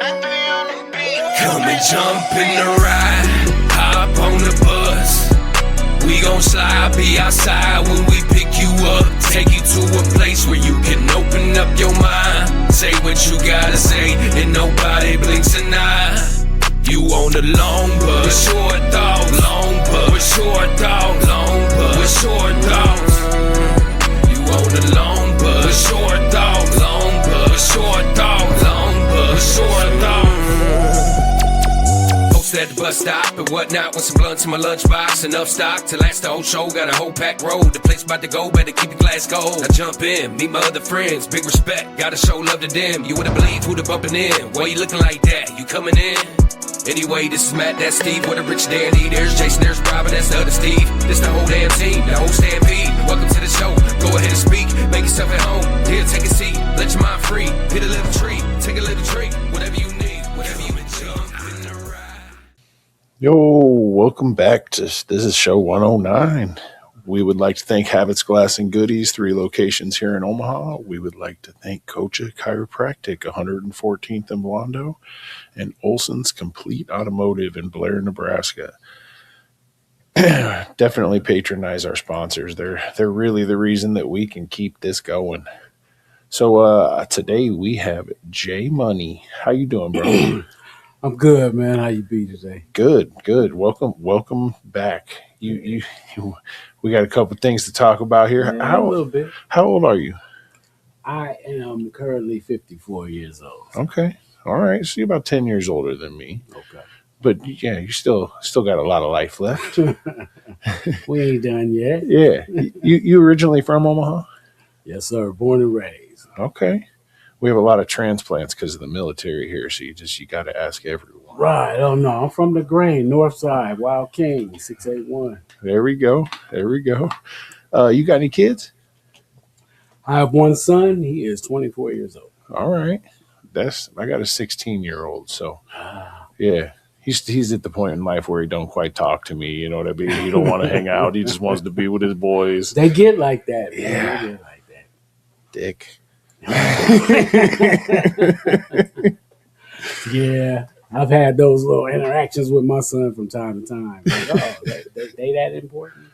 Come and jump in the ride, hop on the bus. We gon' slide, be outside when we pick you up. Take you to a place where you can open up your mind. Say what you gotta say, and nobody blinks an eye. You on the long bus, with short thoughts, long bus, with short thoughts, long bus, with short thoughts. You on the long bus, with short thoughts, long bus, with short thoughts, long bus, with short thoughts. At the bus stop and whatnot with some blunts in my lunchbox. Enough stock to last the whole show. Got a whole packed road. The place about to go, better keep your glass cold. I jump in, meet my other friends. Big respect, gotta show love to them. You wouldn't believe who the bumping in. Why you looking like that? You coming in? Anyway, this is Matt, that's Steve. What a rich dandy. There's Jason, there's Robin, that's the other Steve. This the whole damn team, the whole stampede. Welcome to the show. Go ahead and speak. Make yourself at home. Here, take a seat. Let your mind free. Hit a little tree. Take a little drink. Whatever you need. Whatever you enjoy. Yo, welcome back to this is show 109. We would like to thank Habits Glass and Goodies, 3 locations here in Omaha. We would like to thank Kocha Chiropractic, 114th in Blondo, and Olson's Complete Automotive in Blair, Nebraska. Definitely patronize our sponsors. They're really the reason that we can keep this going. So today we have Jay Money. How you doing, bro? I'm good, man. How you be today? Good. Welcome back. We got a couple things to talk about here. Yeah, a little bit. How old are you? I am currently 54 years old. Okay. All right. So you're about 10 years older than me. Okay. But yeah, you still got a lot of life left. We ain't done yet. Yeah. You originally from Omaha? Yes, sir. Born and raised. Okay. We have a lot of transplants because of the military here, so you got to ask everyone. Right. Oh, no. I'm from the Grain, North Side, Wild King, 681. There we go. You got any kids? I have one son. He is 24 years old. All right. I got a 16-year-old, so yeah. He's at the point in life where he don't quite talk to me. You know what I mean? He don't want to hang out. He just wants to be with his boys. They get like that, man. Yeah. They get like that. Dick. Yeah, I've had those little interactions with my son from time to time. Like, they that important?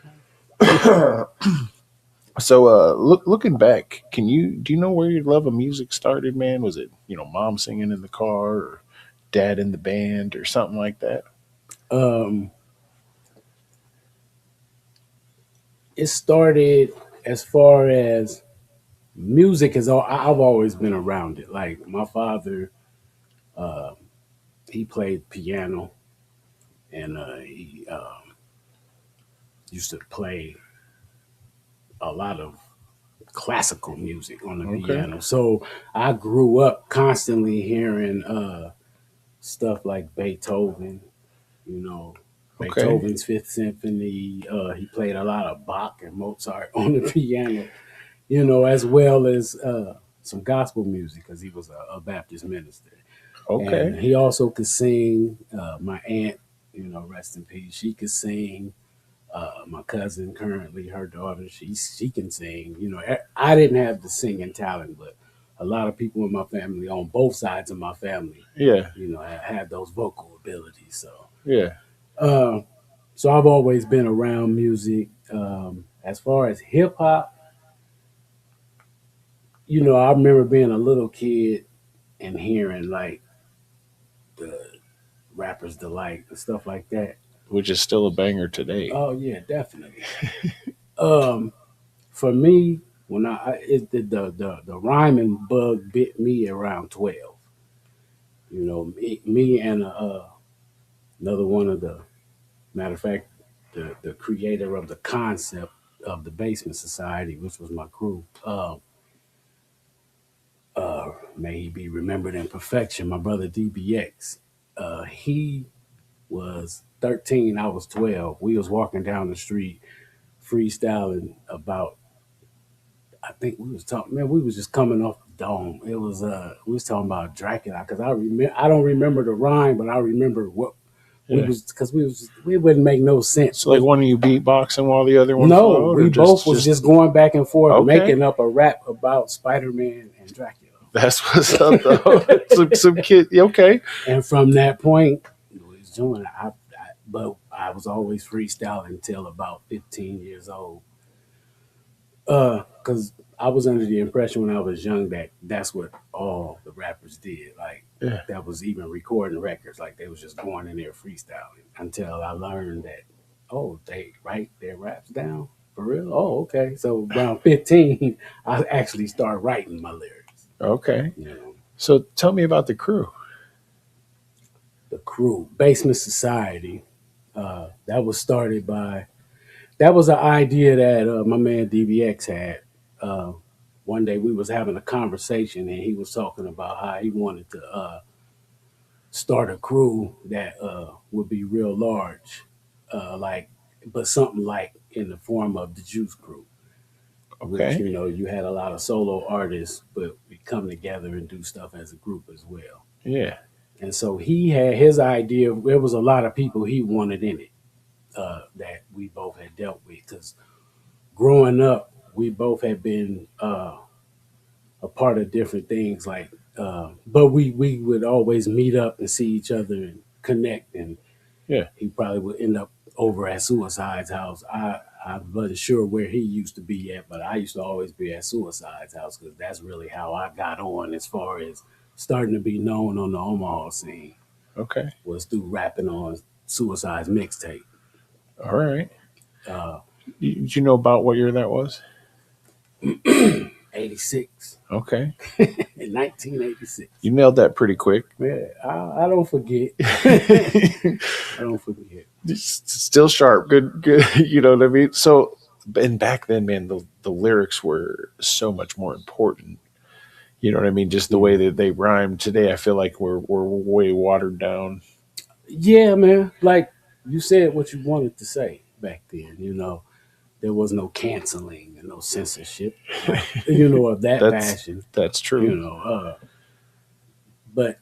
So, looking back, do you know where your love of music started, man? Was it mom singing in the car, or dad in the band, or something like that? It started as far as music is all. I've always been around it. Like my father, he played piano, and he used to play a lot of classical music on the piano. So I grew up constantly hearing stuff like Beethoven. Beethoven's Fifth Symphony. He played a lot of Bach and Mozart on the piano. As well as some gospel music, because he was a Baptist minister. Okay. And he also could sing. My aunt, rest in peace, she could sing. My cousin, currently, her daughter, she can sing. I didn't have the singing talent, but a lot of people in my family, on both sides of my family, had those vocal abilities. So yeah. So I've always been around music. As far as hip hop, I remember being a little kid and hearing like the Rapper's Delight and stuff like that. Which is still a banger today. Oh yeah, definitely. For me, when the rhyming bug bit me around 12. Me and another one of the, matter of fact, the creator of the concept of the Basement Society, which was my group. May he be remembered in perfection, my brother DBX. He was 13, I was 12. We was walking down the street freestyling about, I think we was talking, man, we was just coming off the dome. It was, we was talking about Dracula, because I don't remember the rhyme, but I remember what we was, because we wouldn't make no sense. So like one of you beatboxing while the other one No, we both was just going back and forth, making up a rap about Spider-Man and Dracula. That's what's up, though. Some kid. Okay. And from that point, it was doing. But I was always freestyling until about 15 years old. Because I was under the impression when I was young that that's what all the rappers did. Like Yeah. that was even recording records. Like they was just going in there freestyling until I learned that they write their raps down for real. Oh, okay. So around 15, I actually started writing my lyrics. Okay. You know, So tell me about the crew. the crew, Basement Society. That was started by. That was an idea that my man DBX had. Uh, One day we was having a conversation and he was talking about how he wanted to start a crew that would be real large, like, but something like in the form of the Juice Crew, which Okay. you had a lot of solo artists, but we come together and do stuff as a group as well. Yeah. And so he had his idea. There was a lot of people he wanted in it that we both had dealt with because growing up, we both had been a part of different things. Like, but we would always meet up and see each other and connect. And Yeah. he probably would end up over at Suicide's house. I wasn't sure where he used to be at, but I used to always be at Suicide's house because that's really how I got on as far as starting to be known on the Omaha scene Okay. was through rapping on Suicide's mixtape. All right. Uh, Did you know about what year that was? 86 Okay. in 1986. You nailed that pretty quick. Yeah, I don't forget. I don't forget. Still sharp. Good. Good. You know what I mean? So, and back then, man, the lyrics were so much more important. You know what I mean? Just the way that they rhyme. Today, I feel like we're way watered down. Yeah, man. Like you said what you wanted to say back then. There was no canceling and no censorship. Of that That's fashion. that's You true. know, but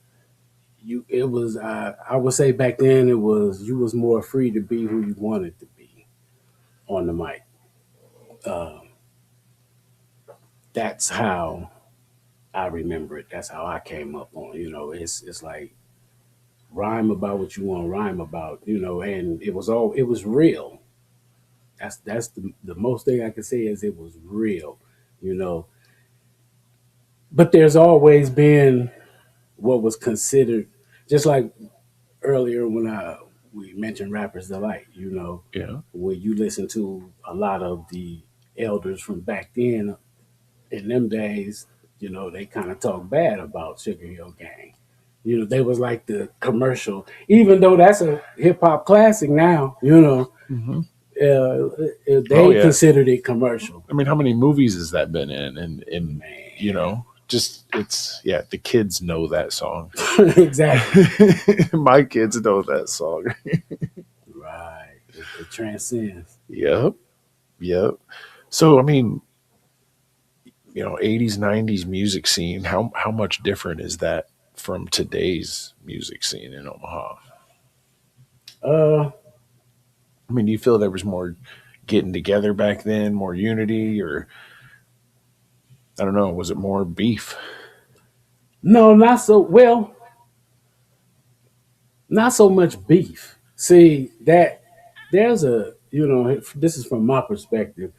it was. I would say back then it was you was more free to be who you wanted to be on the mic. Uh, that's how I remember it. That's how I came up on. It's like rhyme about what you want to rhyme about. And it was real. That's the most thing I can say is it was real. You know, but there's always been what was considered just like earlier when we mentioned rappers delight. Yeah. When you listen to a lot of the elders from back then in them days, they kind of talk bad about Sugar Hill Gang. They was like the commercial, even though that's a hip hop classic now. Hmm. Oh They yeah. considered it commercial. I mean, how many movies has that been in? And Man, just it's yeah. The kids know that song. exactly. My kids know that song. Right. It transcends. Yep. Yep. So I mean, 80s, 90s music scene. How much different is that from today's music scene in Omaha? Uh, I mean, do you feel there was more getting together back then, more unity, or I don't know, was it more beef? no, not so well. Not so much beef. See that there's this is from my perspective.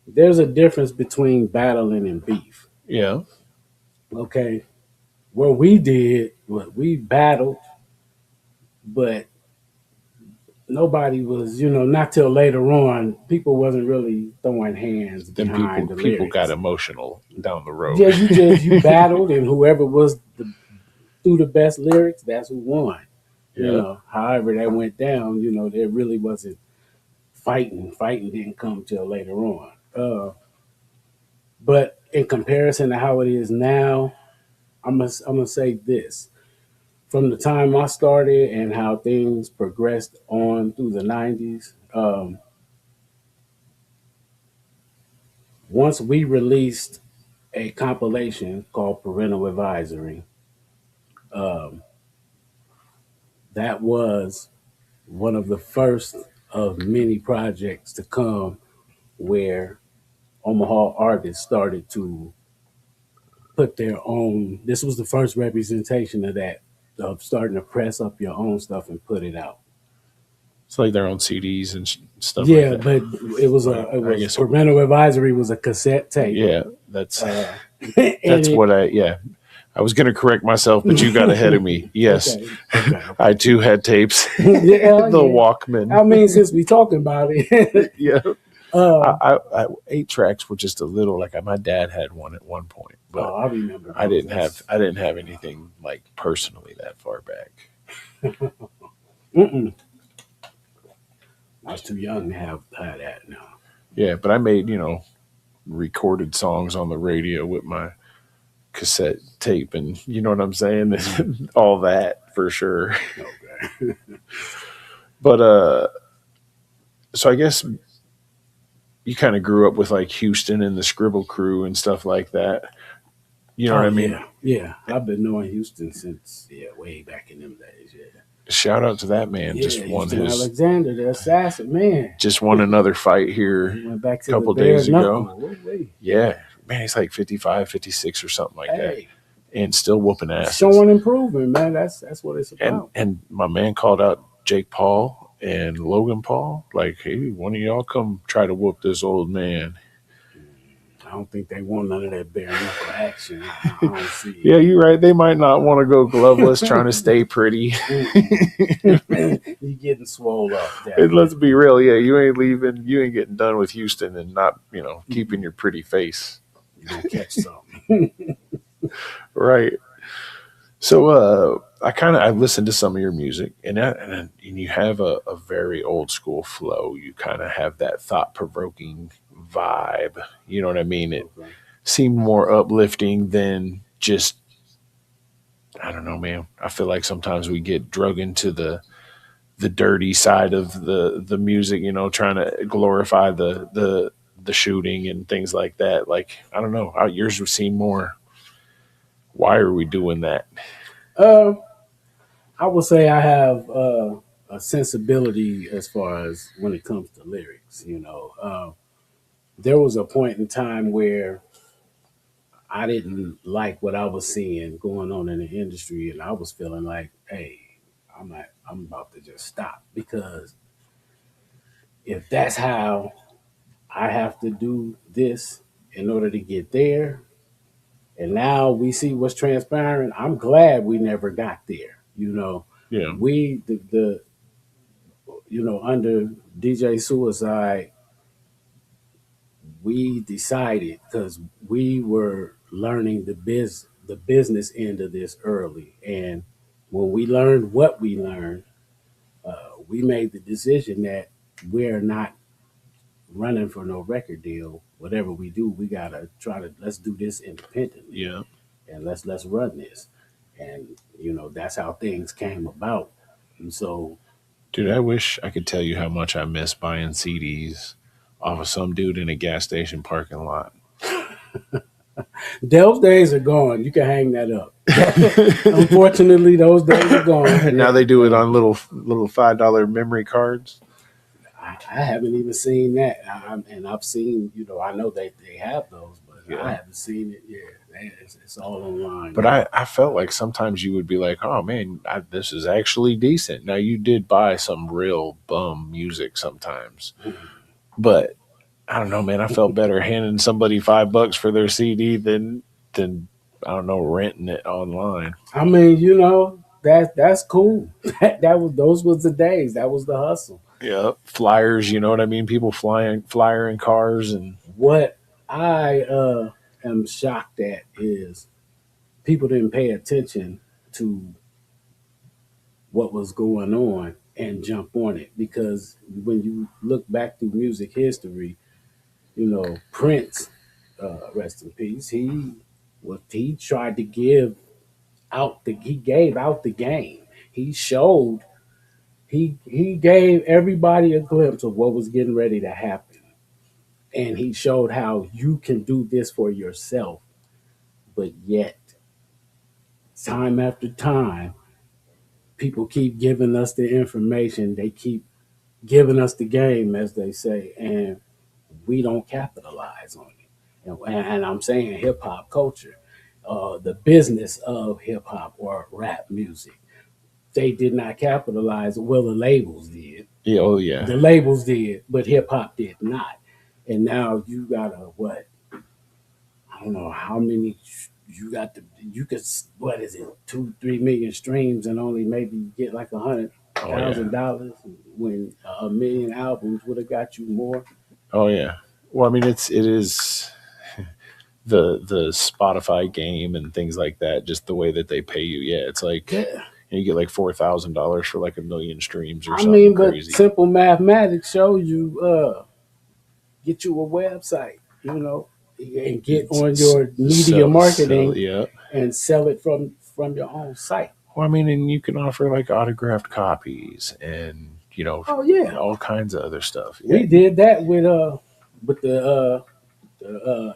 There's a difference between battling and beef. Yeah. Okay, what we did was we battled, but nobody was, not till later on, people wasn't really throwing hands Then behind the people got lyrics. emotional down the road. Yeah, you battled, and whoever was through the best lyrics, that's who won. Yeah. However that went down, there really wasn't fighting. Fighting didn't come till later on. But in comparison to how it is now, I'm gonna say this: from the time I started and how things progressed on through the '90s. Once we released a compilation called Parental Advisory, um, that was one of the first of many projects to come where Omaha artists started to put their own. This was the first representation of that, of starting to press up your own stuff and put it out. It's like their own CDs and stuff Yeah, like that. but it was Right. I guess it parental advisory was a cassette tape. Yeah, that's And that's it- what I was going to correct myself, but you got ahead of me. Yes, Okay. I too had tapes. Yeah, The yeah. Walkman. I mean, since we talking about it, Yeah. uh, I 8 tracks were just a little like my dad had one at one point, but I remember. I didn't those. have anything like personally that far back. Mm-mm. I was too young to have that. No. Yeah, but I made, recorded songs on the radio with my cassette tape and you know what I'm saying? All that for sure. Okay. But so I guess you kind of grew up with like Houston and the Scribble Crew and stuff like that. You know what I mean? Yeah. I've been knowing Houston since way back in them days. Yeah. Shout out to that man. Just won Houston his Alexander, the assassin man. just won another fight here. He went back to Couple the bare days ago. knuckle. Woo-wee. Yeah. Man, he's like 55, 56 or something like that. Hey, And still whooping ass. showing improvement, man. That's what it's And about. and my man called out Jake Paul and Logan Paul, like, hey, one of y'all come try to whoop this old man. I don't think they want none of that bare knuckle action. I don't see it. Yeah, you're right. They might not want to go gloveless trying to stay pretty. You getting swole up. And let's be real, you ain't leaving, you ain't getting done with Houston and not, keeping your pretty face. You gonna catch something. Right. So I listened to some of your music and you have a very old school flow. You kind of have that thought provoking vibe. You know what I mean? It Okay. seemed more uplifting than just, I don't know, man. I feel like sometimes we get drug into the dirty side of the music, trying to glorify the shooting and things like that. Like, I don't know, yours would seem more, why are we doing that? I would say I have a sensibility as far as when it comes to lyrics. There was a point in time where I didn't like what I was seeing going on in the industry, and I was feeling like, hey, I'm about to just stop, because if that's how I have to do this in order to get there, and now we see what's transpiring, I'm glad we never got there. Yeah. We the under DJ Suicide, we decided, because we were learning the business end of this early, and when we learned what we learned, we made the decision that we're not running for no record deal. Whatever we do, we gotta let's do this independently. Yeah. And let's run this. And that's how things came about. And so, Dude, I wish I could tell you how much I miss buying CDs off of some dude in a gas station parking lot. those days are gone. You can hang that up. Unfortunately, those days are gone. And now they do it on little $5 memory cards. I haven't even seen that. And I've seen, I know they have those, but Yeah. I haven't seen it yet. It's all online. But I felt like sometimes you would be like, oh man, this is actually decent. Now you did buy some real bum music sometimes, but I don't know, man. I felt better handing somebody $5 for their CD than I don't know, renting it online. I mean, that's cool. Those was the days. That was the hustle. Yeah, flyers. You know what I mean? People flyer in cars and What I am shocked at is people didn't pay attention to what was going on and jump on it, because when you look back through music history, Prince, rest in peace, he tried to give he gave out the game. He showed he gave everybody a glimpse of what was getting ready to happen. And he showed how you can do this for yourself. But yet, time after time, people keep giving us the information. They keep giving us the game, as they say, and we don't capitalize on it. And I'm saying hip hop culture. the business of hip hop or rap music. They did not capitalize. Well, the labels did. Yeah, oh yeah. The labels did, but hip hop did not. And now you got a what? I don't know how many you got. You could what is it? 2-3 million streams and only maybe get like Oh yeah. $100,000 when a million albums would have got you more. Oh yeah. Well, I mean, it is the Spotify game and things like that. Just the way that they pay you. Yeah, it's like Yeah. you get like $4,000 for like a million streams or I something mean, but crazy. simple mathematics show you get you a website, and get on your media marketing Yeah. and sell it from your own site. Well, I mean, and you can offer like autographed copies and Oh yeah, all kinds of other stuff. we Yeah. did that with the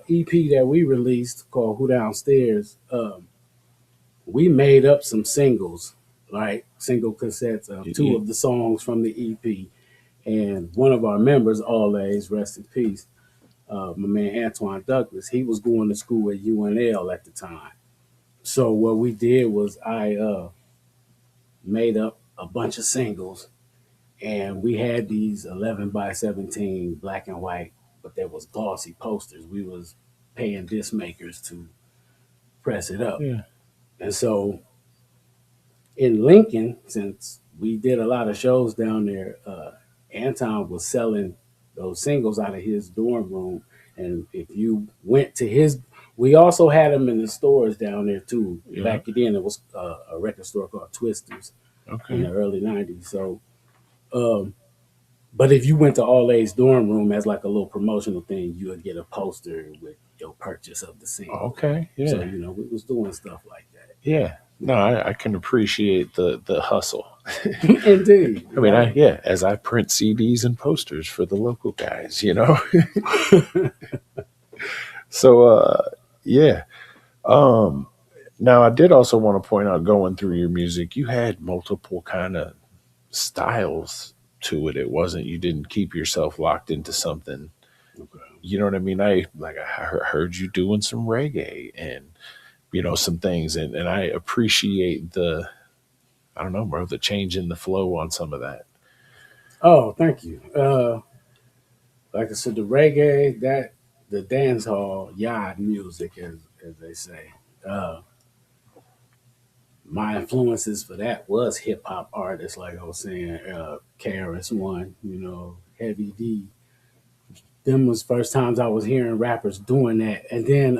EP that we released called "Who Downstairs." We made up some singles, like single cassettes of two of the songs from the EP, and one of our members, always rest in peace, my man Antoine Douglas, he was going to school at UNL at the time. So what we did was I made up a bunch of singles, and we had these 11 by 17 black and white, but there was glossy posters. We was paying disc makers to press it up. Yeah. And so in Lincoln, since we did a lot of shows down there, Anton was selling those singles out of his dorm room. And if you went to his, we also had them in the stores down there too. Yeah. Back then, it was a record store called Twisters in Okay. the early '90s. So, but if you went to All A's dorm room as like a little promotional thing, you would get a poster with your purchase of the single. Okay. Yeah. So we was doing stuff like that. Yeah. No, I can appreciate the hustle. Indeed. I mean, as I print CDs and posters for the local guys. So, yeah. Now I did also want to point out, going through your music, you had multiple kind of styles to it. It wasn't, you didn't keep yourself locked into something. Okay. You know what I mean? I heard you doing some reggae and some things, and I appreciate I don't know, bro, the change in the flow on some of that. Oh, thank you. Like I said, the reggae, the dance hall, yard music, as they say. My influences for that was hip hop artists, like I was saying, KRS One, Heavy D. Them was first times I was hearing rappers doing that, and then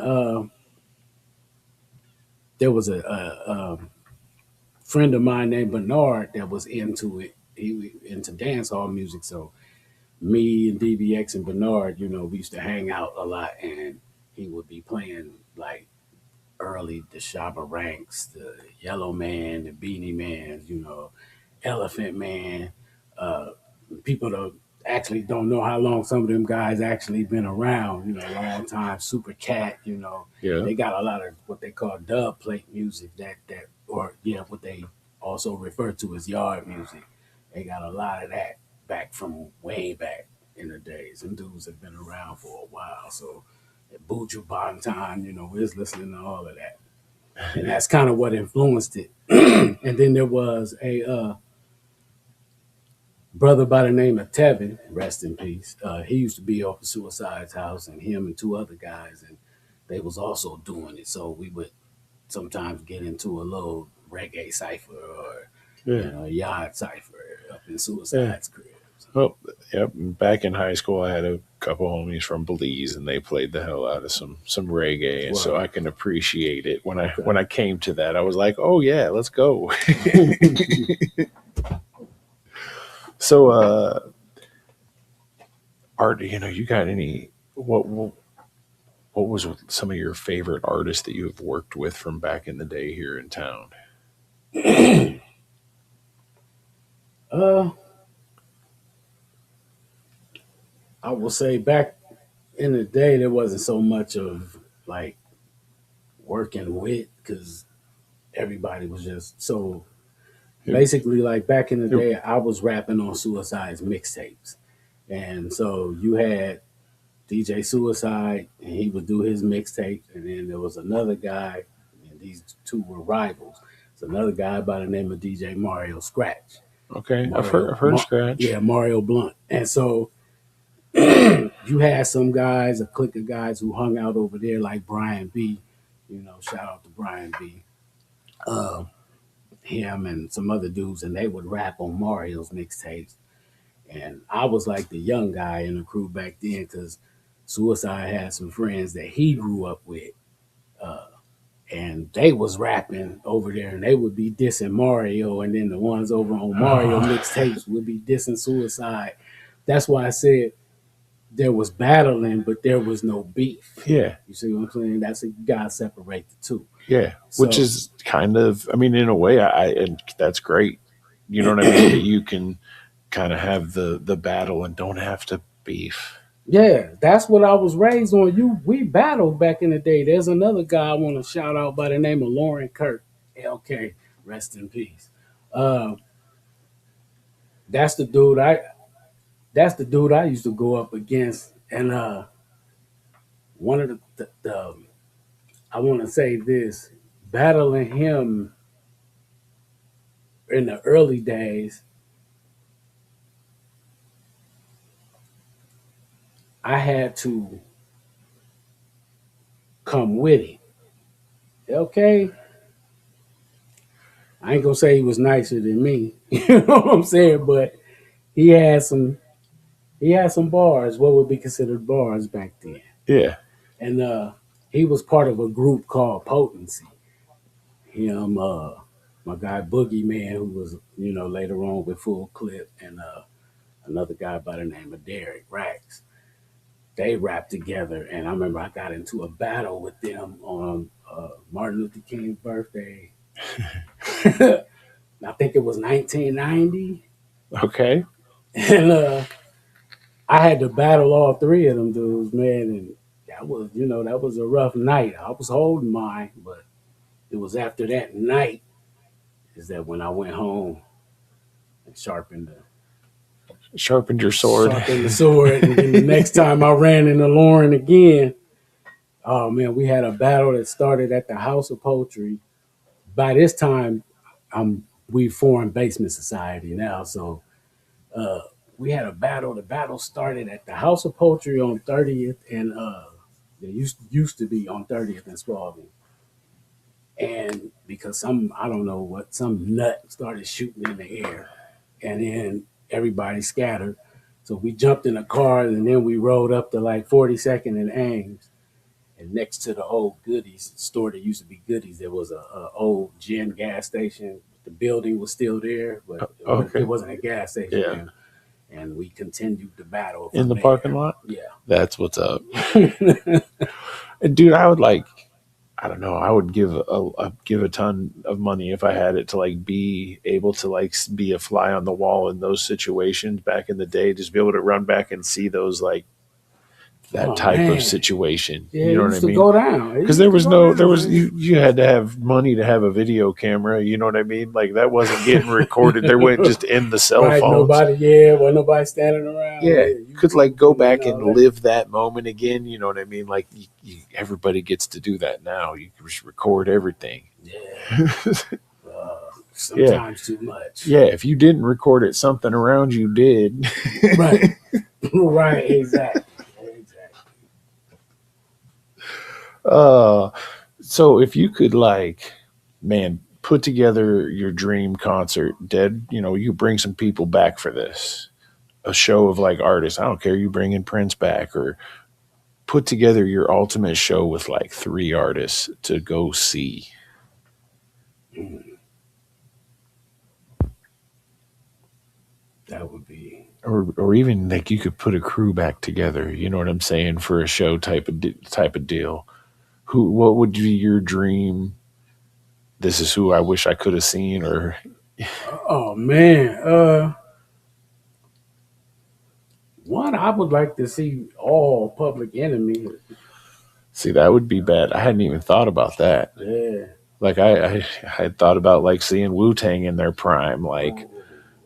there was a friend of mine named Bernard that was into it. He was into dance hall music, so me and DBX and Bernard, we used to hang out a lot, and he would be playing like early the Shabba Ranks, the Yellow Man, the Beanie Man, Elephant Man. People that actually don't know how long some of them guys actually been around, a long time. Super Cat, Yeah. they got a lot of what they call dub plate music what they also refer to as yard music. They got a lot of that back from way back in the days. And dudes have been around for a while. So Buju Banton, we was listening to all of that. And that's kind of what influenced it. And then there was a brother by the name of Tevin, rest in peace. He used to be off of Suicide's house, and him and two other guys, and they was also doing it. So we would sometimes get into a little reggae cipher or a yard cipher up in Suicide's crib. Well, yep. Back in high school, I had a couple homies from Belize, and they played the hell out of some reggae, and so I can appreciate it. When I came to that, I was like, "Oh yeah, let's go." So, Art, you got any? What was some of your favorite artists that you have worked with from back in the day here in town? I will say back in the day, there wasn't so much of like working with, because everybody was just so basically, like back in the day, I was rapping on Suicide's mixtapes. And so you had DJ Suicide, and he would do his mixtapes. And then there was another guy these two were rivals. It's another guy by the name of DJ Mario Scratch. Okay, I've Mario, heard Scratch. yeah, Mario Blunt. And so you had some guys, a clique of guys who hung out over there, like Brian B. Shout out to Brian B. Him and some other dudes, and they would rap on Mario's mixtapes. And I was like the young guy in the crew back then because Suicide had some friends that he grew up with. And they was rapping over there, and they would be dissing Mario, and then the ones over on Mario mixtapes would be dissing Suicide. That's why I said there was battling, but there was no beef. Yeah. You see what I'm saying? That's you gotta separate the two. Yeah, which is kind of, I mean, in a way, and that's great. You know what I mean? That you can kind of have the battle and don't have to beef. Yeah, that's what I was raised on. We battled back in the day. There's another guy I want to shout out by the name of Lauren Kirk. LK, rest in peace. That's the dude I used to go up against. And one of the I want to say this, battling him in the early days, I had to come with him. Okay. I ain't gonna say he was nicer than me, you know what I'm saying? But he had some bars, what would be considered bars back then. Yeah. And he was part of a group called Potency. Him, my guy Boogeyman, who was, later on with Full Clip, and another guy by the name of Derek Rax. They rapped together, and I remember I got into a battle with them on Martin Luther King's birthday. I think it was 1990. Okay. And I had to battle all three of them dudes, man, and that was a rough night. I was holding mine, but it was after that night is that when I went home and sharpened your sword. Sharpened the sword. And then the next time I ran into Lauren again, oh man, we had a battle that started at the House of Poetry. By this time, we formed Basement Society now, so we had a battle. The battle started at the House of Poetry on 30th, and they used to be on 30th and Spalding. And because some nut started shooting in the air, and then everybody scattered. So we jumped in a car, and then we rode up to like 42nd and Ames. And next to the old Goodies store that used to be Goodies, there was a old gin gas station. The building was still there, but it wasn't a gas station. Yeah. And we continued the battle in the parking lot. Yeah, that's what's up. Dude, I would I don't know. I would give a ton of money if I had it to be able to be a fly on the wall in those situations back in the day. Just be able to run back and see those that type of situation. Yeah, you know what I mean? Go down because you had to have money to have a video camera. You know what I mean? That wasn't getting recorded. They went just in the cell phones. Wasn't nobody standing around. Yeah, you could go back and live that moment again. You know what I mean? Everybody gets to do that now. You can just record everything. Yeah. Sometimes too much. Yeah, if you didn't record it, something around you did. Right. Right. Exactly. So if you could put together your dream concert, you bring some people back for this, a show of artists. I don't care. You bring in Prince back or put together your ultimate show with 3 artists to go see. That would be, or even you could put a crew back together. You know what I'm saying? For a show type of deal. What would be your dream? This is who I wish I could have seen, or oh man, one I would like to see all Public Enemy. See, that would be bad. I hadn't even thought about that. Yeah, I had thought about seeing Wu-Tang in their prime,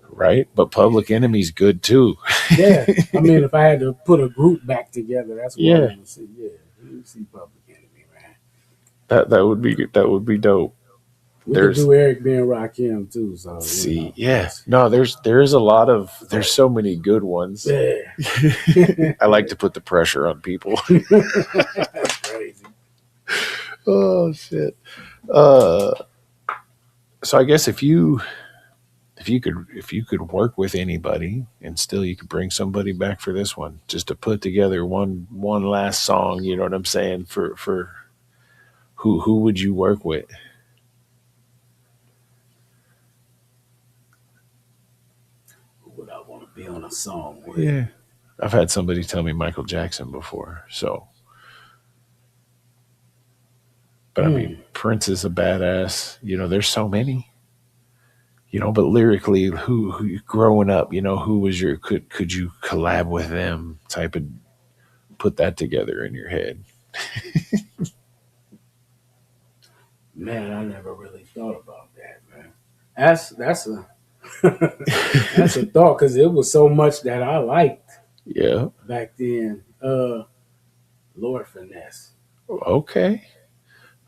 right? But Public Enemy's good too. Yeah, I mean, if I had to put a group back together, that's what I want to see. Yeah, let me see Public Enemy, man. That would be dope. We could There's do Eric B. and Rakim too. So see, yeah. that's No, there's a lot of there's so many good ones. yeah. I like to put the pressure on people. That's crazy. Oh shit. Uh, so I guess if you could work with anybody and still you could bring somebody back for this one, just to put together one last song, you know what I'm saying? For who would you work with? Who would I want to be on a song with? Yeah. I've had somebody tell me Michael Jackson before, so but I mean Hmm. Prince is a badass. You know, there's so many. You know, but lyrically, who growing up, you know, who was your could you collab with them type of put that together in your head? Man, I never really thought about that, man. That's a that's a thought because it was so much that I liked Yeah. back then. Lord Finesse. Okay.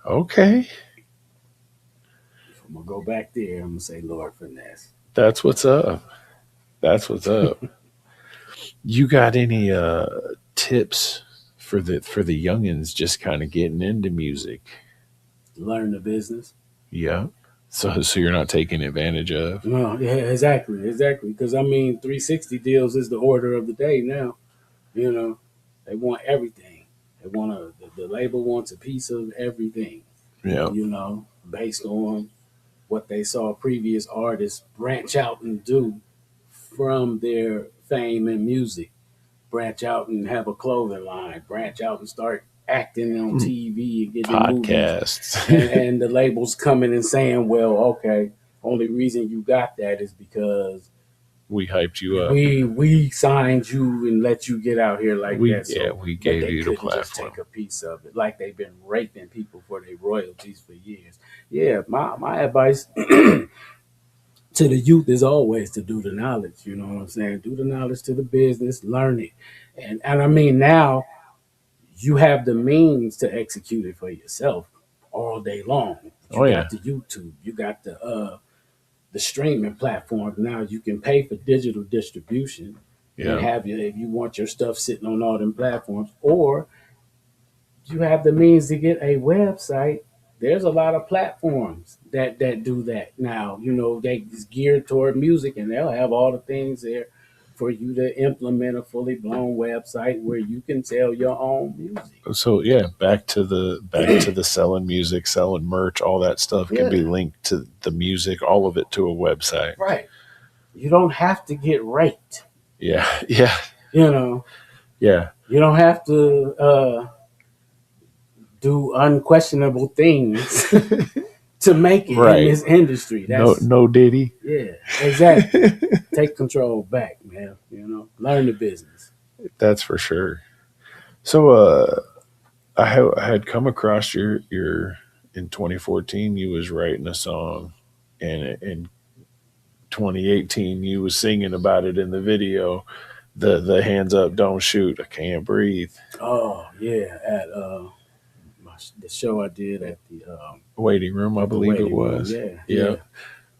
Okay. If I'm gonna go back there, I'm gonna say Lord Finesse. That's what's up. That's what's up. You got any tips for the youngins just kind of getting into music? Learn the business. Yeah. So you're not taking advantage of. No, yeah, exactly. Because I mean, 360 deals is the order of the day now. You know, they want everything. They want the label wants a piece of everything. Yeah. You know, based on what they saw previous artists branch out and do from their fame and music. Branch out and have a clothing line. Branch out and start acting on TV and getting in movies. Podcasts. And the labels coming and saying, well, okay, only reason you got that is because We hyped you up. we signed you and let you get out here like We that. yeah, So we but gave they you the couldn't just platform. take a piece of it like they've been raping people for their royalties for years. Yeah, my advice to the youth is always to do the knowledge. You know what I'm saying? Do the knowledge to the business, learn it, and I mean now you have the means to execute it for yourself all day long. You Oh yeah. got the YouTube, you got the streaming platform. Now you can pay for digital distribution and Yeah. have your if you want your stuff sitting on all them platforms, or you have the means to get a website. There's a lot of platforms that do that now. You know, they is geared toward music, and they'll have all the things there for you to implement a fully blown website where you can sell your own music. So yeah, back to the selling music, selling merch, all that stuff can be Yeah, linked to the music, all of it to a website. right. You don't have to get raped. Yeah. Yeah. You know, Yeah. you don't have to do unquestionable things to make it in Right. this industry. That's No Diddy. yeah, exactly. Take control back, man. You know, learn the business. That's for sure. So I had come across your in 2014 you was writing a song, and in 2018 you was singing about it in the video. The hands up, don't shoot, I can't breathe. Oh yeah, at the show I did at Waiting room, I the believe it waiting room. was. Yeah, Yeah. yeah.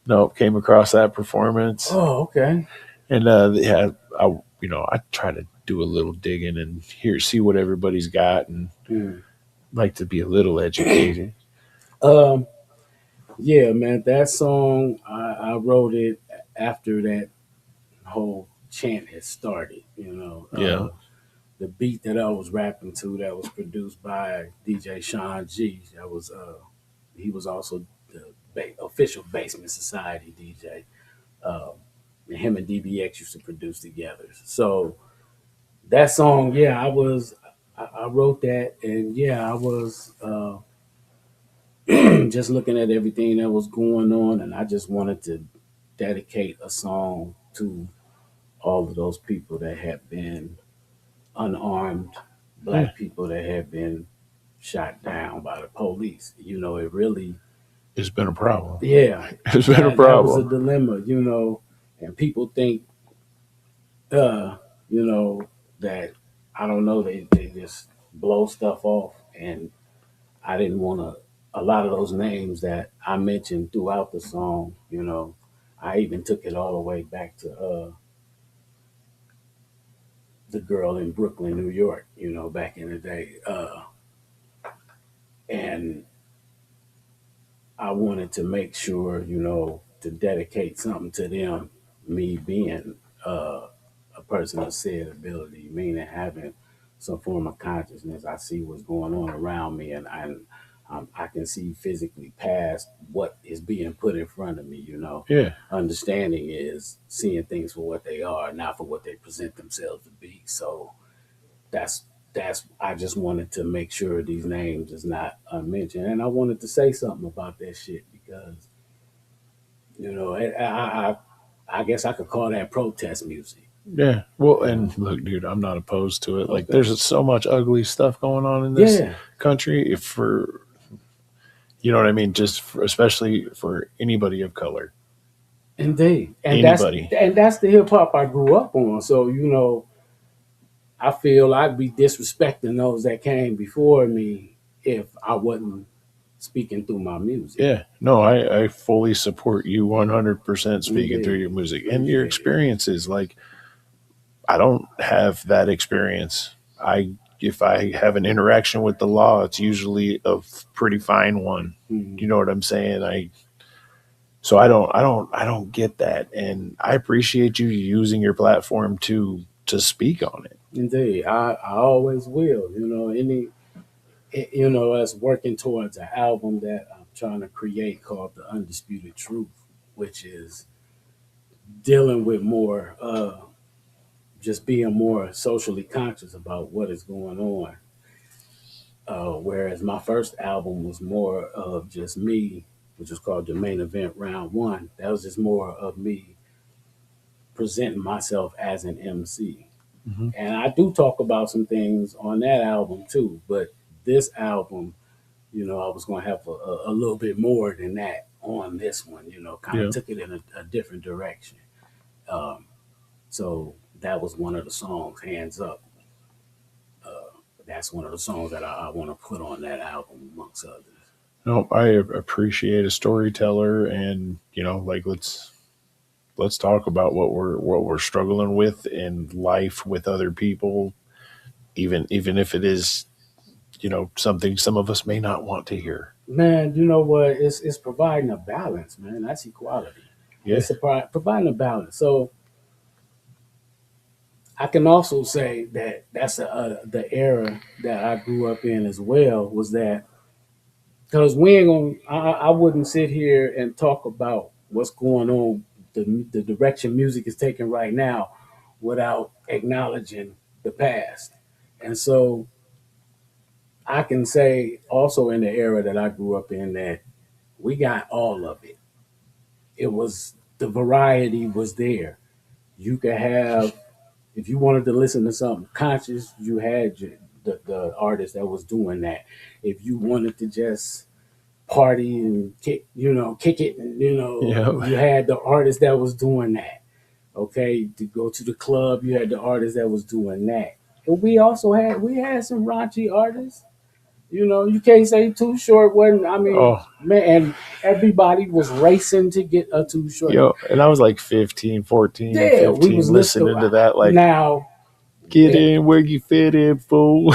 No, came across that performance, Oh, okay. and yeah, I try to do a little digging and see what everybody's got, and Hmm. like to be a little educated. Um, yeah, man. That song I wrote it after that whole chant had started. You know, Yeah. the beat that I was rapping to that was produced by DJ Sean G. That was he was also the official Basement Society DJ. Um, and him and DBX used to produce together. So that song, yeah, I wrote that, and yeah, I was just looking at everything that was going on, and I just wanted to dedicate a song to all of those people that had been unarmed Yeah. black people that had been shot down by the police. You know, it really, It's been a problem. yeah, It's been a that was a problem. dilemma, you know, and people think, you know, that I don't know, they just blow stuff off, and I didn't want to. a lot of those names that I mentioned throughout the song, I even took it all the way back to the girl in Brooklyn, New York, back in the day. And I wanted to make sure, to dedicate something to them, me being a person of said ability, meaning having some form of consciousness. I see what's going on around me, and I can see physically past what is being put in front of me. Yeah. Understanding is seeing things for what they are, not for what they present themselves to be. So that's I just wanted to make sure these names is not unmentioned, and I wanted to say something about that shit because I guess I could call that protest music. Yeah. Well, and look, dude, I'm not opposed to it. Like, Okay. there's so much ugly stuff going on in this Yeah, country. If for, you know what I mean? Just for, especially for anybody of color. indeed, and Anybody. that's the hip hop I grew up on. So I feel I'd be disrespecting those that came before me if I wasn't speaking through my music. Yeah. No, I fully support you 100% speaking through Indeed. your music and your Appreciate it. experiences. Like, I don't have that experience. If I have an interaction with the law, it's usually a pretty fine one. Mhm. You know what I'm saying? So I don't get that, and I appreciate you using your platform to speak on it. Indeed, I always will. Us working towards an album that I'm trying to create called The Undisputed Truth, which is dealing with more, just being more socially conscious about what is going on. Whereas my first album was more of just me, which was called The Main Event Round One. That was just more of me presenting myself as an MC. Mm-hmm. And I do talk about some things on that album too, but this album, I was going to have a little bit more than that on this one, kind Yeah. of took it in a different direction. Um, so that was one of the songs, Hands Up. That's one of the songs that I want to put on that album, amongst others. No, I appreciate a storyteller, and like let's talk about what we're struggling with in life with other people, even if it is something some of us may not want to hear. Man, you know what? It's providing a balance, man. That's equality. Yeah. It's providing a balance. So I can also say that that's the era that I grew up in as well. Was that because we ain't gonna? I wouldn't sit here and talk about what's going on, the direction music is taking right now, without acknowledging the past. And so I can say also in the era that I grew up in that we got all of it. It was the variety was there. You could have if you wanted to listen to something conscious, you had the artist that was doing that. If you wanted to just party and kick it, and Yeah. you had the artist that was doing that. Okay, to go to the club, you had the artist that was doing that. And we had some raunchy artists. You can't say Too Short wasn't. I mean, Oh, man, and everybody was racing to get a Too Short. and I was like 15, 14, Yeah, we 15, was listening to that. Like, now. get in where you fit in, fool.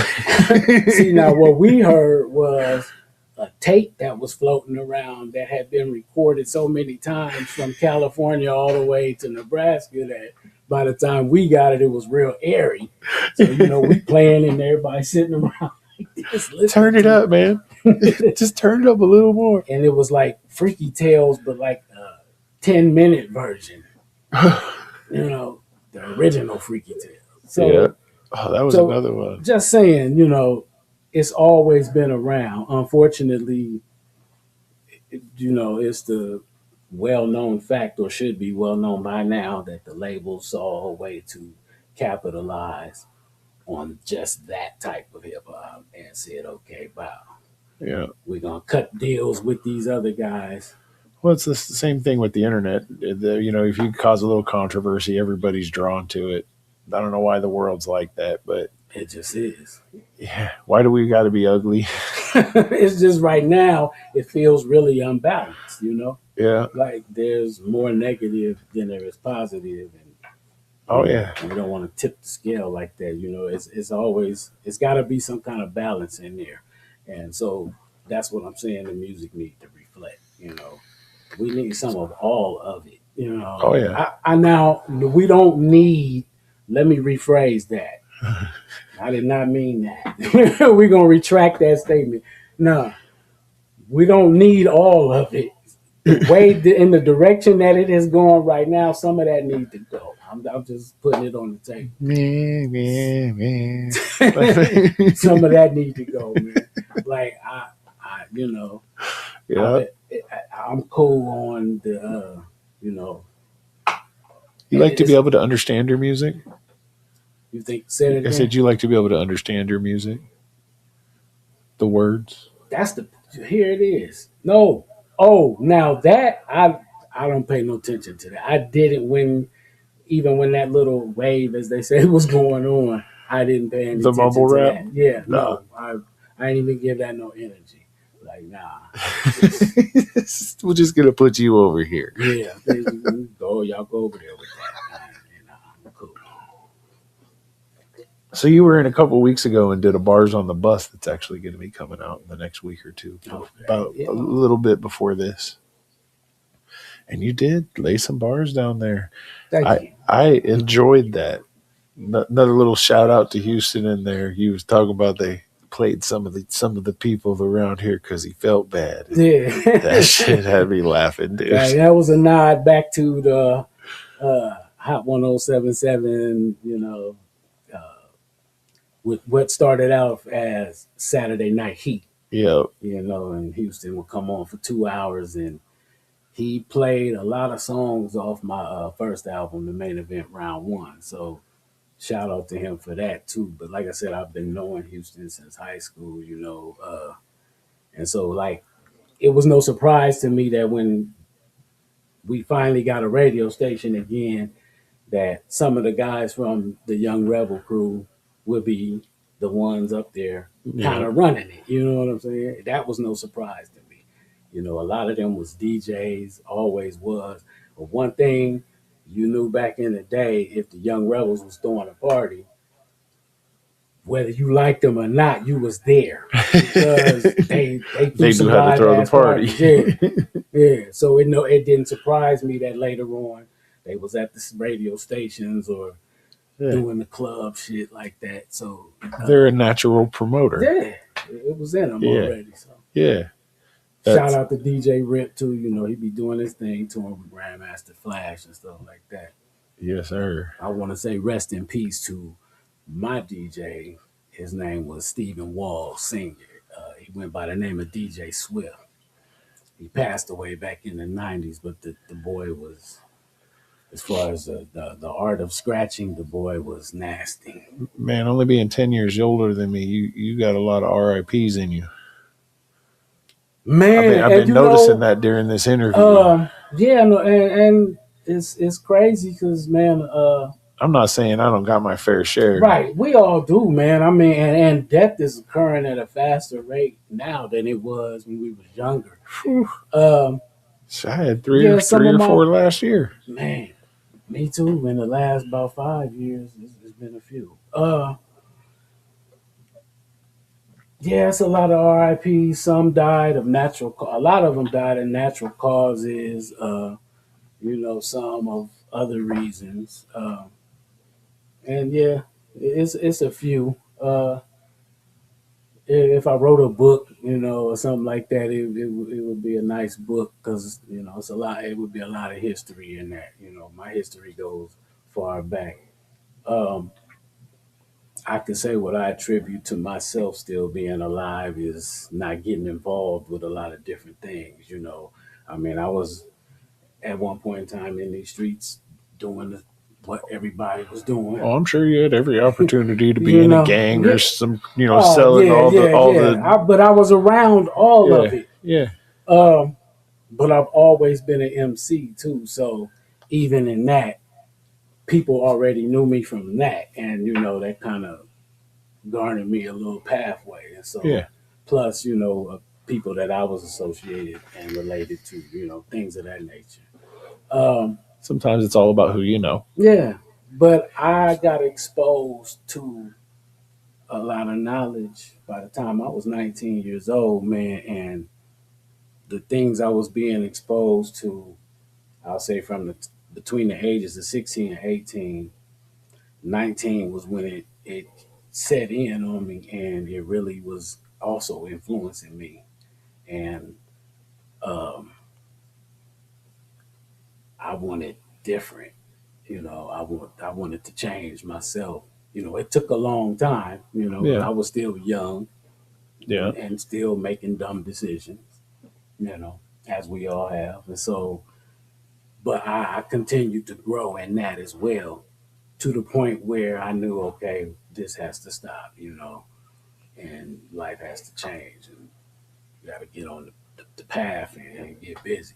See, now what we heard was a tape that was floating around that had been recorded so many times from California all the way to Nebraska that by the time we got it, it was real airy. So we playing and everybody sitting around like this, Turn it up, man. Just turn it up a little more. And it was like Freaky Tales, but like a 10-minute version. The original Freaky Tales. So, yeah. Oh, that was another one. Just saying, it's always been around. Unfortunately, it's the well-known fact, or should be well-known by now, that the label saw a way to capitalize on just that type of hip-hop and said, okay, wow, Yeah. we're going to cut deals with these other guys. Well, it's the same thing with the internet. If you cause a little controversy, everybody's drawn to it. I don't know why the world's like that, but It just is. Yeah. Why do we got to be ugly? It's just right now it feels really unbalanced, you know? Yeah. Like there's more negative than there is positive, and Oh yeah. we don't want to tip the scale like that. You know, it's always it's got to be some kind of balance in there, and so that's what I'm saying. The music need to reflect. You know, we need some of all of it. You Oh know, yeah. I now we don't need. Let me rephrase that. I did not mean that. We're gonna retract that statement. No, we don't need all of it. The way in the direction that it is going right now, some of that needs to go. I'm just putting it on the table. Me, me, me. Some of that need to go, man. Like you know, Yeah. I'm cool on the, you know. You like to be able to understand your music? You think said it I again? said you like to be able to understand your music, the words. That's the here it is. No, oh now that I don't pay no attention to that. I didn't when even when that little wave, as they say, was going on. I didn't pay any The mumble attention to rap. that. Yeah, Nah. no, I didn't even give that no energy. Like nah. We're just gonna put you over here. Yeah, y'all go over there with that. I'm cool. So you were in a couple weeks ago and did a bars on the bus that's actually going to be coming out in the next week or two, Okay. about Yeah. a little bit before this. And you did lay some bars down there. Thank you. I enjoyed that. Another little shout out to Houston in there. He was talking about they played some of the people around here because he felt bad. Yeah. That shit had me laughing, dude. That was a nod back to the Hot 1077, you know, with what started out as Saturday Night Heat, Yeah. you know, and Houston would come on for 2 hours, and he played a lot of songs off my first album, The Main Event Round One. So shout out to him for that too. But like I said, I've been knowing Houston since high school, you know, and so like it was no surprise to me that when we finally got a radio station again, that some of the guys from the Young Rebel crew would be the ones up there kind Yeah. of running it. You know what I'm saying? That was no surprise to me. You know, a lot of them was DJs, always was. But one thing you knew back in the day, if the Young Rebels was throwing a party, whether you liked them or not, you was there because they threw They some knew how to throw the live-ass party. parties. Yeah. So it didn't surprise me that later on they was at the radio stations or Yeah. doing the club shit like that. So They're a natural promoter. yeah, it was in them Yeah. already. So Yeah. shout out to DJ Rip too. You know, he be doing his thing touring with Grandmaster Flash and stuff like that. Yes, sir. I want to say rest in peace to my DJ. His name was Stephen Wall Sr. He went by the name of DJ Swift. He passed away back in the 90s, but the boy was, as far as the art of scratching, the boy was nasty. Man, only being 10 years older than me, you got a lot of RIPs in you. Man, I've been noticing that during this interview. Yeah, no, and it's crazy because man, I'm not saying I don't got my fair share. right, we all do, man. I mean, and death is occurring at a faster rate now than it was when we was younger. So I had three Yeah, or some of my- 4 last year. Man, me too. In the last about 5 years, it's been a few. Yeah, it's a lot of RIP. Some died of natural. A lot of them died of natural causes. You know, some of other reasons. And yeah, it's a few. If I wrote a book, you know, or something like that, it would be a nice book because you know it's a lot. It would be a lot of history in that. You know, my history goes far back. I can say what I attribute to myself still being alive is not getting involved with a lot of different things. You know, I mean, I was at one point in time in these streets doing what everybody was doing. Oh, I'm sure you had every opportunity to be You in know, a gang yeah. or some, selling But I was around all of it. Yeah. But I've always been an MC too. So even in that, people already knew me from that. And, you know, that kind of garnered me a little pathway. And so, Yeah. plus, people that I was associated and related to, things of that nature. Um, Sometimes it's all about who you know. yeah, but I got exposed to a lot of knowledge by the time I was 19 years old, man. And the things I was being exposed to, I'll say from between the ages of 16 and 18, 19 was when it set in on me, and it really was also influencing me. And um, I wanted different. I wanted to change myself. It took a long time. Yeah. I was still young Yeah. and still making dumb decisions. As we all have, and so, but I continued to grow in that as well, to the point where I knew, okay, this has to stop. And life has to change, and you got to get on the path and get busy.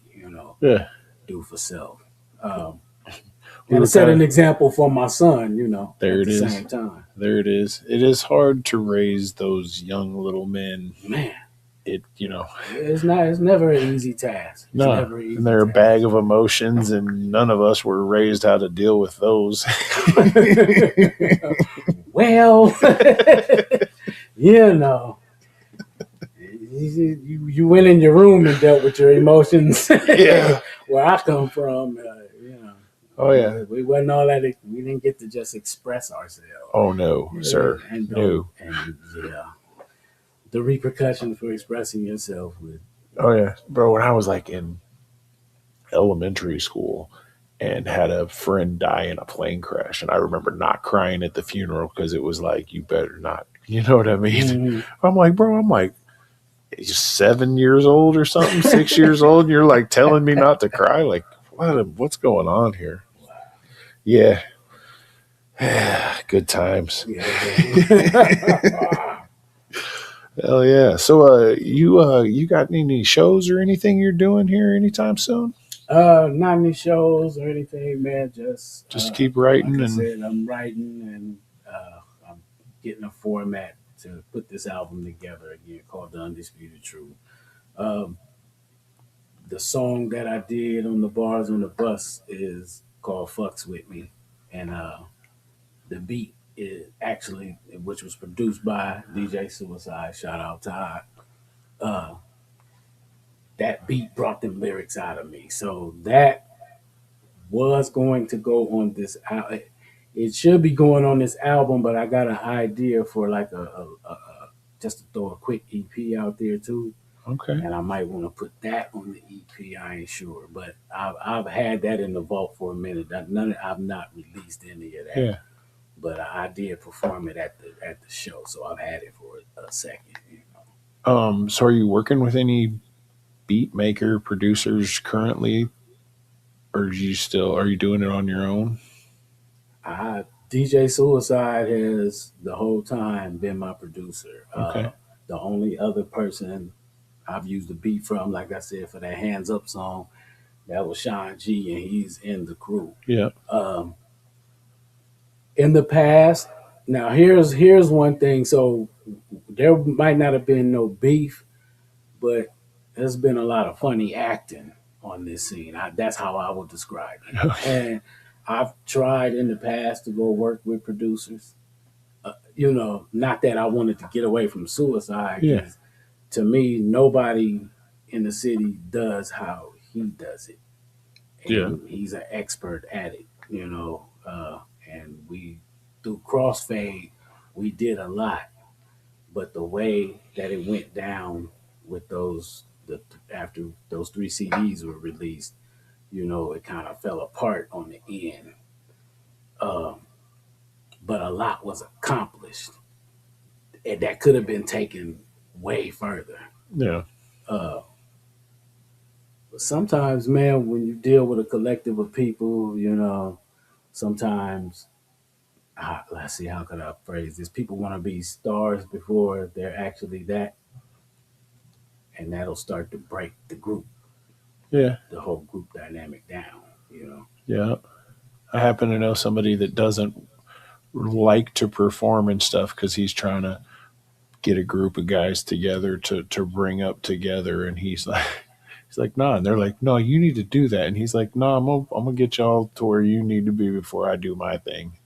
Yeah. Do for self. Um, We and were to set an kinda- example for my son, There at it the is. same time. There it is. It is hard to raise those young little men. Man, it's never an easy task. It's No, never an easy and they're a task. bag of emotions, and none of us were raised how to deal with those. Well, you you went in your room and dealt with your emotions. Yeah. Where I come from, Oh yeah. we wasn't all that. We didn't get to just express ourselves. Oh no, sir. And No. and yeah, the repercussions for expressing yourself with. Oh yeah, bro. When I was like in elementary school and had a friend die in a plane crash, and I remember not crying at the funeral because it was like, you better not. You know what I mean? Mhm. I'm like, bro. I'm like 7 years old or something, 6 years old, and you're like telling me not to cry. Like, what's going on here? Yeah. Good times. Yeah. Hell yeah. So you got any shows or anything you're doing here anytime soon? Not any shows or anything, man. Just Keep writing like I and said, I'm writing, and I'm getting a format to put this album together again, called The Undisputed Truth. Um, the song that I did on the bars on the bus is called "Fucks with Me," and the beat is actually, which was produced by DJ Suicide. Shout out Todd. Uh, that beat brought them lyrics out of me, so that was going to go on this. It should be going on this album, but I got an idea for like just to throw a quick EP out there too, okay. and I might want to put that on the EP. I ain't sure, but I've had that in the vault for a minute. I've not released any of that. Yeah. But I did perform it at the show, so I've had it for a second. So are you working with any beat maker producers currently, or are you doing it on your own? DJ Suicide has the whole time been my producer. Okay. The only other person I've used the beat from, like I said, for that Hands Up song, that was Sean G, and he's in the crew. Yeah. In the past, now here's one thing. So there might not have been no beef, but there's been a lot of funny acting on this scene. That's how I would describe it. And I've tried in the past to go work with producers. Not that I wanted to get away from Suicide. Yeah. To me, nobody in the city does how he does it. And Yeah. he's an expert at it, and we, through Crossfade, we did a lot. But the way that it went down with after those 3 CDs were released, it kind of fell apart on the end. But a lot was accomplished, and that could have been taken way further. Yeah. But sometimes, man, when you deal with a collective of people, sometimes, let's see, how could I phrase this? People want to be stars before they're actually that, and that'll start to break the group, Yeah. the whole group dynamic down. Yeah. I happen to know somebody that doesn't like to perform and stuff because he's trying to get a group of guys together to bring up together, and he's like, nah, and they're like, no, you need to do that, and he's like, no, I'm gonna get y'all to where you need to be before I do my thing.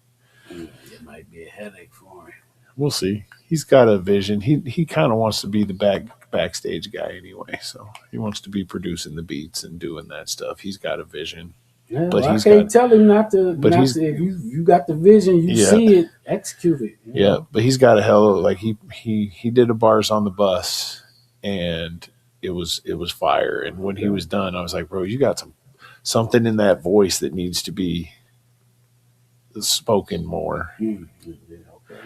It might be a headache for him. We'll see. He's got a vision. He kind of wants to be the backstage guy anyway, so he wants to be producing the beats and doing that stuff. He's got a vision. Yeah, But well, I he's can't got- tell him not to. but Not he's- to, if you got the vision, you Yeah. see it, execute it. you Yeah, know? but he's got a hell of like he did a bars on the bus, and it was fire. And when he was done, I was like, bro, you got something in that voice that needs to be spoken more. Yeah, okay.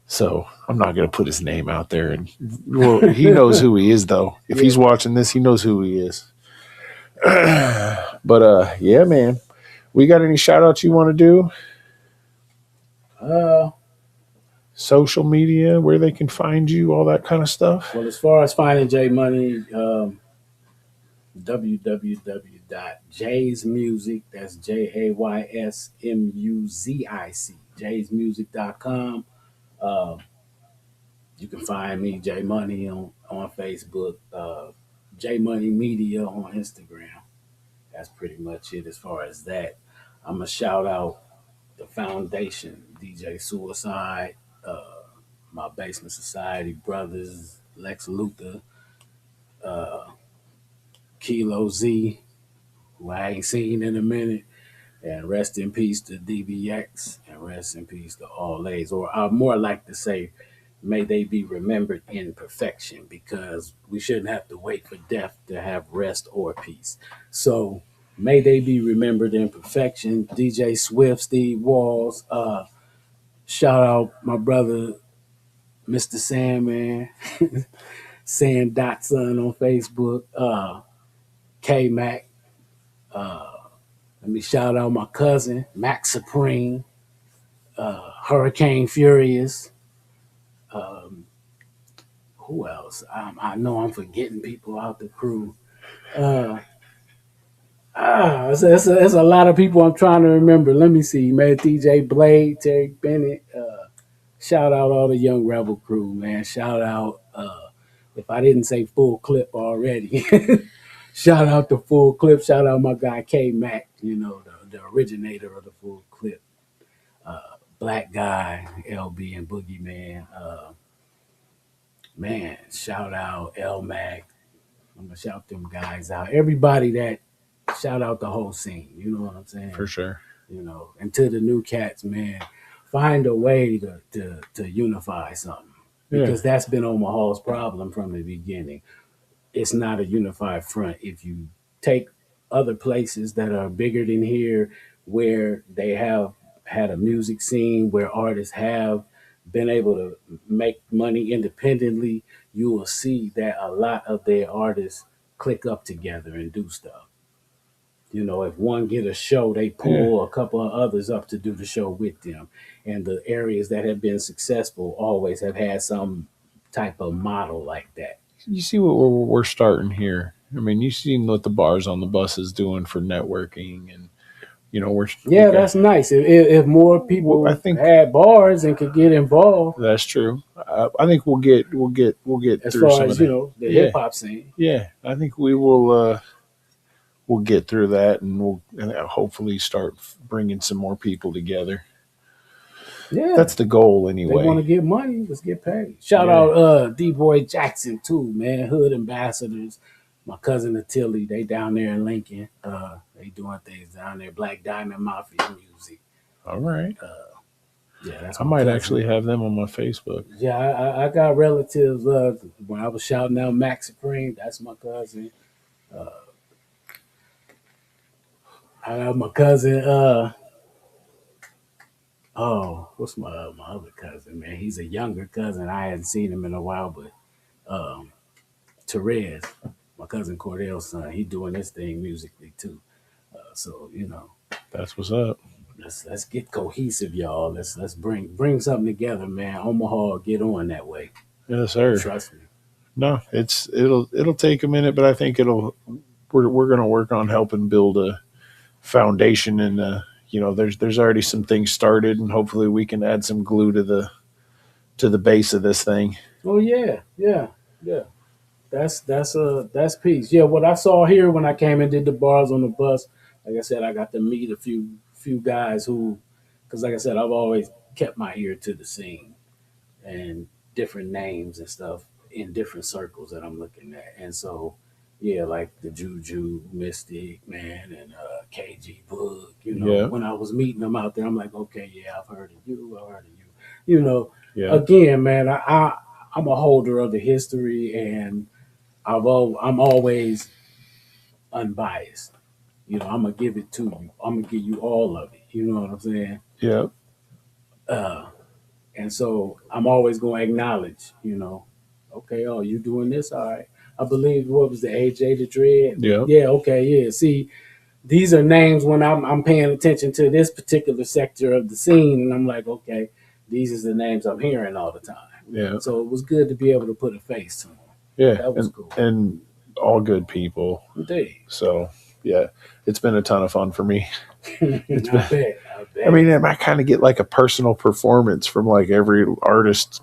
So I'm not gonna put his name out there, and well, he knows who he is though. If he's watching this, he knows who he is. But yeah, man, we got any shout outs you want to do? Social media, where they can find you, all that kind of stuff. Well, as far as finding J Money, www.jaysmusic, that's JAYSMUZIC, jaysmusic.com. You can find me, J Money, on Facebook, J Money Media on Instagram. That's pretty much it as far as that. I'm going to shout out the foundation, DJ Suicide, my Basement Society brothers, Lex Luthor, Kilo Z, who I ain't seen in a minute, and rest in peace to DBX, and rest in peace to all A's, or I more like to say, may they be remembered in perfection, because we shouldn't have to wait for death to have rest or peace. So may they be remembered in perfection. DJ Swift, Steve Walls, shout out my brother, Mr. Sandman, Sand Dot Son on Facebook, K Mac. Let me shout out my cousin, Mac Supreme, Hurricane Furious. Who else? I know I'm forgetting people out the crew. It's a lot of people I'm trying to remember. Let me see, man. DJ Blade, Terry Bennett. Shout out all the Young Rebel crew, man. Shout out, if I didn't say Full Clip already, shout out to Full Clip. Shout out my guy K Mac, the originator of the Full Clip. Black Guy, LB and Boogeyman. Man, shout out L Mac. I'm gonna shout them guys out. Everybody that shout out the whole scene. You know what I'm saying? For sure. And to the new cats, man, find a way to unify something. Because that's been Omaha's problem from the beginning. It's not a unified front. If you take other places that are bigger than here, where they have had a music scene, where artists have been able to make money independently, you will see that a lot of their artists click up together and do stuff. If one get a show, they pull a couple of others up to do the show with them. And the areas that have been successful always have had some type of model like that. You see what we're starting here. I mean, you've seen what the bars on the bus is doing for networking, and that's nice. If more people had bars and could get involved. That's true. I think we'll get as through far some as of the hip hop scene. Yeah, I think we will. We'll get through that, and we'll hopefully start bringing some more people together. Yeah, that's the goal anyway. They want to get money, let's get paid. Shout out D-Boy Jackson too, man. Hood Ambassadors. My cousin Attili, they down there in Lincoln. They doing things down there. Black Diamond Mafia music. All right. That's I might actually have them on my Facebook. Yeah, I got relatives. When I was shouting out Max Supreme, that's my cousin. I got my cousin. What's my other cousin, man? He's a younger cousin. I hadn't seen him in a while, but Therese, my cousin Cordell's son, he doing this thing musically too. So that's what's up. Let's get cohesive, y'all. Let's bring something together, man. Omaha, get on that way. Yes, sir. Trust me. No, it'll take a minute, but I think we're gonna work on helping build a foundation in the there's already some things started, and hopefully we can add some glue to the base of this thing. Oh yeah. That's peace. Yeah, what I saw here when I came and did the bars on the bus, like I said, I got to meet a few guys who, because like I said, I've always kept my ear to the scene and different names and stuff in different circles that I'm looking at. And so, yeah, like the Juju, Mystic, man, and KG Book, Yeah. when I was meeting them out there, I'm like, okay, yeah, I've heard of you. You know, Yeah. again, man, I'm a holder of the history, and I'm always unbiased. I'm gonna give it to you. I'm gonna give you all of it. You know what I'm saying? Yeah. And so I'm always gonna acknowledge. Okay, oh, you doing this? All right. I believe what was the AJ the Dread? Yeah. Yeah. Okay. Yeah. See, these are names when I'm paying attention to this particular sector of the scene, and I'm like, okay, these are the names I'm hearing all the time. Yeah. So it was good to be able to put a face to them. Yeah. That was cool. And all good people. Indeed. So yeah, it's been a ton of fun for me. I bet. I mean, I kind of get like a personal performance from like every artist,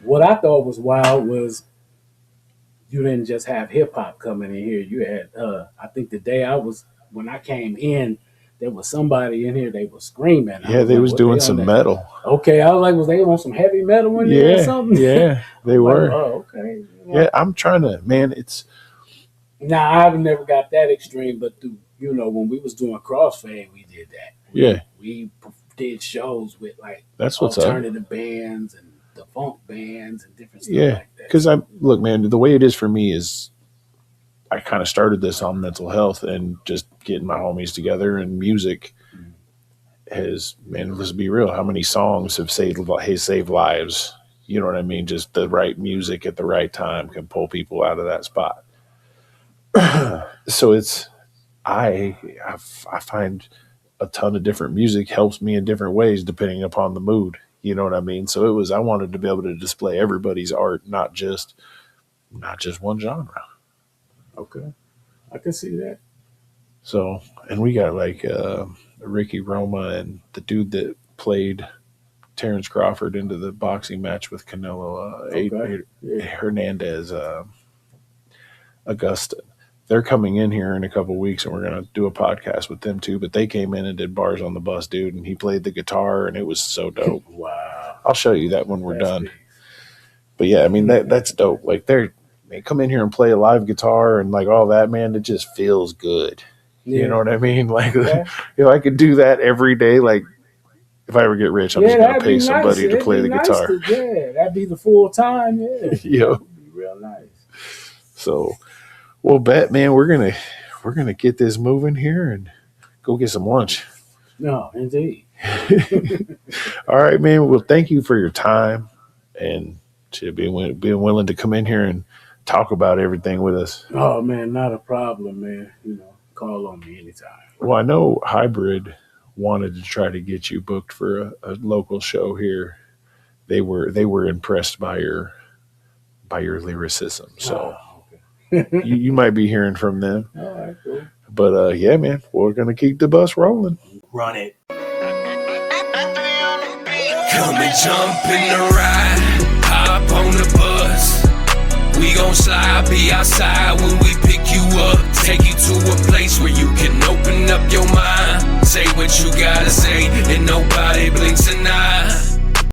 What I thought was wild was you didn't just have hip hop coming in here. You had, I think the day when I came in, there was somebody in here, they were screaming. Yeah, they was doing some metal. Okay, I was like, was they on some heavy metal in there or something? Yeah, they were. Like, oh, okay. Yeah, I'm trying to, man, it's... Now, I've never got that extreme, but when we was doing Crossfade, we did that. Yeah. We did shows with like That's what's alternative bands and the funk bands and different stuff Yeah, like that. because look, man, the way it is for me is I kind of started this on mental health and just getting my homies together, and music has, man, let's be real, how many songs have saved lives? You know what I mean? Just the right music at the right time can pull people out of that spot. So I find a ton of different music helps me in different ways depending upon the mood. You know what I mean? So I wanted to be able to display everybody's art, not just one genre. Okay, I can see that. So, and we got like Ricky Roma and the dude that played Terrence Crawford into the boxing match with Canelo, Hernandez, Augusta. They're coming in here in a couple of weeks, and we're going to do a podcast with them too. But they came in and did bars on the bus, dude, and he played the guitar, and it was so dope. Wow. I'll show you that when we're That's done. big. But yeah, I mean, that's dope. Like they come in here and play a live guitar and like all that, man, it just feels good. Yeah. You know what I mean? Like Yeah. if I could do that every day, like if I ever get rich, I'm just going to pay somebody to play the guitar. That'd be the full time. Yeah. Yeah. That'd be real nice. So, well, bet, man, we're gonna get this moving here and go get some lunch. No, indeed. All right, man. Well, thank you for your time and to being willing to come in here and talk about everything with us. Oh man, not a problem, man. Call on me anytime. Well, I know Hybrid wanted to try to get you booked for a local show here. They were impressed by your lyricism. So you might be hearing from them. All right, cool. But yeah, man, we're gonna keep the bus rolling. Run it. Come and jump in the ride, hop on the bus. We gon' slide, be outside when we pick you up. Take you to a place where you can open up your mind. Say what you gotta say, and nobody blinks an eye.